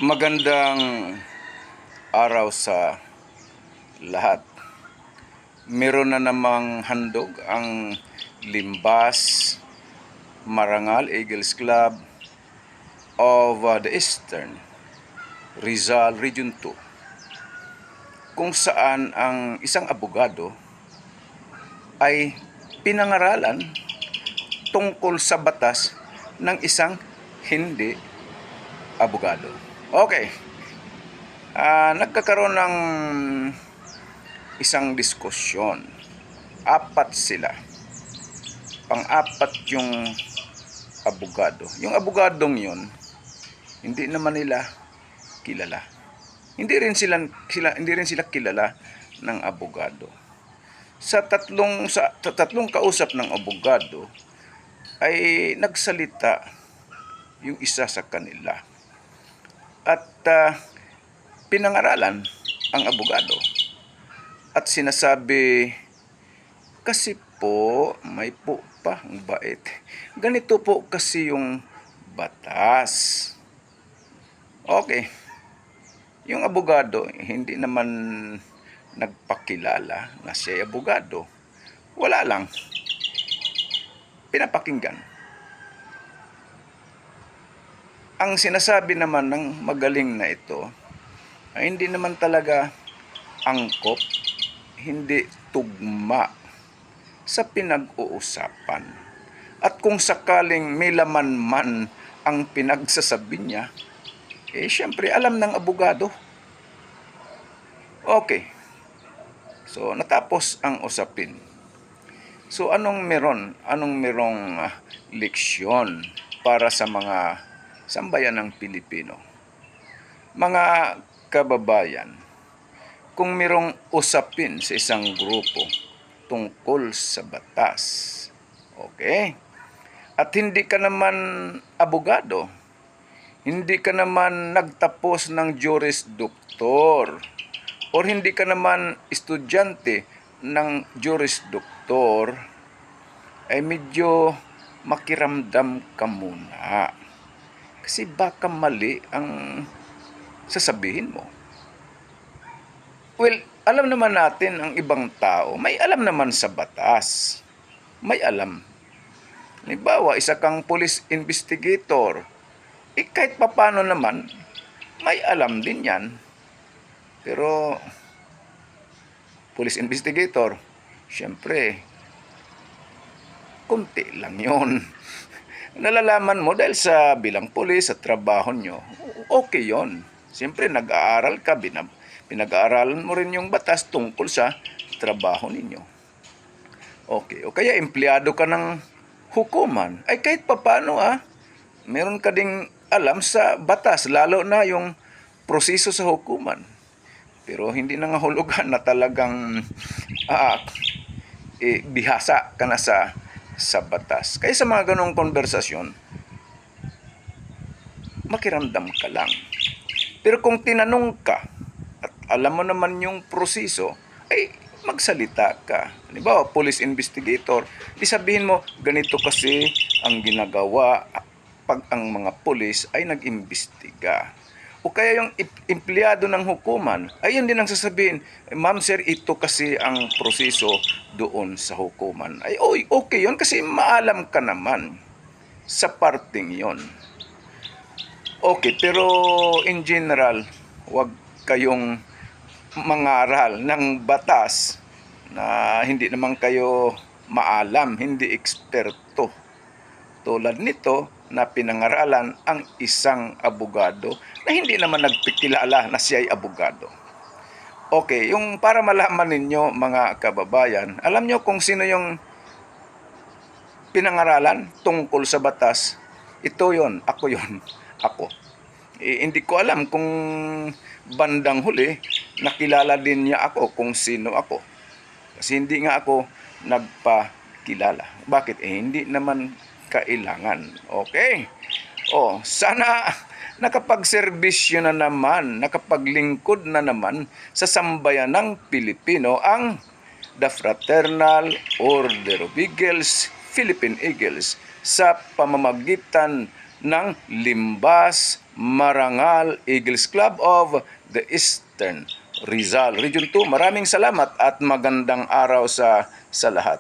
Magandang araw sa lahat. Meron na namang handog ang Limbas Marangal Eagles Club of the Eastern Rizal Region 2, kung saan ang isang abogado ay pinangaralan tungkol sa batas ng isang hindi abogado. Okay. Nagkakaroon ng isang diskusyon. Apat sila. Pang-apat yung abogado. Yung abogadong yun, hindi naman nila kilala. Hindi rin sila kilala ng abogado. Sa tatlong kausap ng abogado ay nagsalita yung isa sa kanila. At pinangaralan ang abogado. At sinasabi, kasi po, may po pa, ang bait. Ganito po kasi yung batas. Okay. Yung abogado, hindi naman nagpakilala na siya ay abogado. Wala lang. Pinapakinggan. Ang sinasabi naman ng magaling na ito ay hindi naman talaga angkop, hindi tugma sa pinag-uusapan. At kung sakaling may laman man ang pinagsasabi niya, syempre alam ng abogado. Okay. So natapos ang usapin. So anong merong leksyon para sa mga sambayan ng Pilipino? Mga kababayan, kung merong usapin sa isang grupo tungkol sa batas, okay? At hindi ka naman abogado, hindi ka naman nagtapos ng Juris Doctor, or hindi ka naman estudyante ng Juris Doctor, ay medyo makiramdam ka muna. Kasi baka mali ang sasabihin mo. Well, alam naman natin ang ibang tao, may alam naman sa batas. May alam. Halimbawa, isa kang police investigator, kahit papano naman, may alam din yan. Pero, police investigator, syempre, kunti lang yon. Nalalaman mo dahil sa bilang pulis sa trabaho nyo, okay yon. Siyempre, nag-aaral ka, pinag-aaralan mo rin yung batas tungkol sa trabaho ninyo. Okay, o kaya empleyado ka ng hukuman, ay kahit papano meron ka ding alam sa batas, lalo na yung proseso sa hukuman. Pero hindi na ngahulugan na talagang bihasa ka na sa batas. Kaya sa mga ganong konversasyon, makiramdam ka lang. Pero kung tinanong ka at alam mo naman yung proseso, ay magsalita ka. Halimbawa, police investigator, sabihin mo, ganito kasi ang ginagawa pag ang mga pulis ay nag-imbestiga. O kaya yung empleyado ng hukuman, ayun din ang sasabihin, ma'am sir, ito kasi ang proseso doon sa hukuman. Ay, okay yun kasi maalam ka naman sa parting yon. Okay, pero in general, wag kayong mangaral ng batas na hindi naman kayo maalam, hindi eksperto. Tulad nito na pinangaralan ang isang abogado na hindi naman nagpikilala na siya ay abogado. Okay, yung para malaman ninyo mga kababayan, alam nyo kung sino yung pinangaralan tungkol sa batas? Ito yon, ako yon, ako. Hindi ko alam kung bandang huli nakilala din niya ako kung sino ako. Kasi hindi nga ako nagpakilala. Bakit? Hindi naman kailangan. Okay? Sana nakapagserbisyo na naman, nakapaglingkod na naman sa sambayan ng Pilipino ang The Fraternal Order of Eagles, Philippine Eagles, sa pamamagitan ng Limbas Marangal Eagles Club of the Eastern Rizal Region 2. Maraming salamat at magandang araw sa lahat.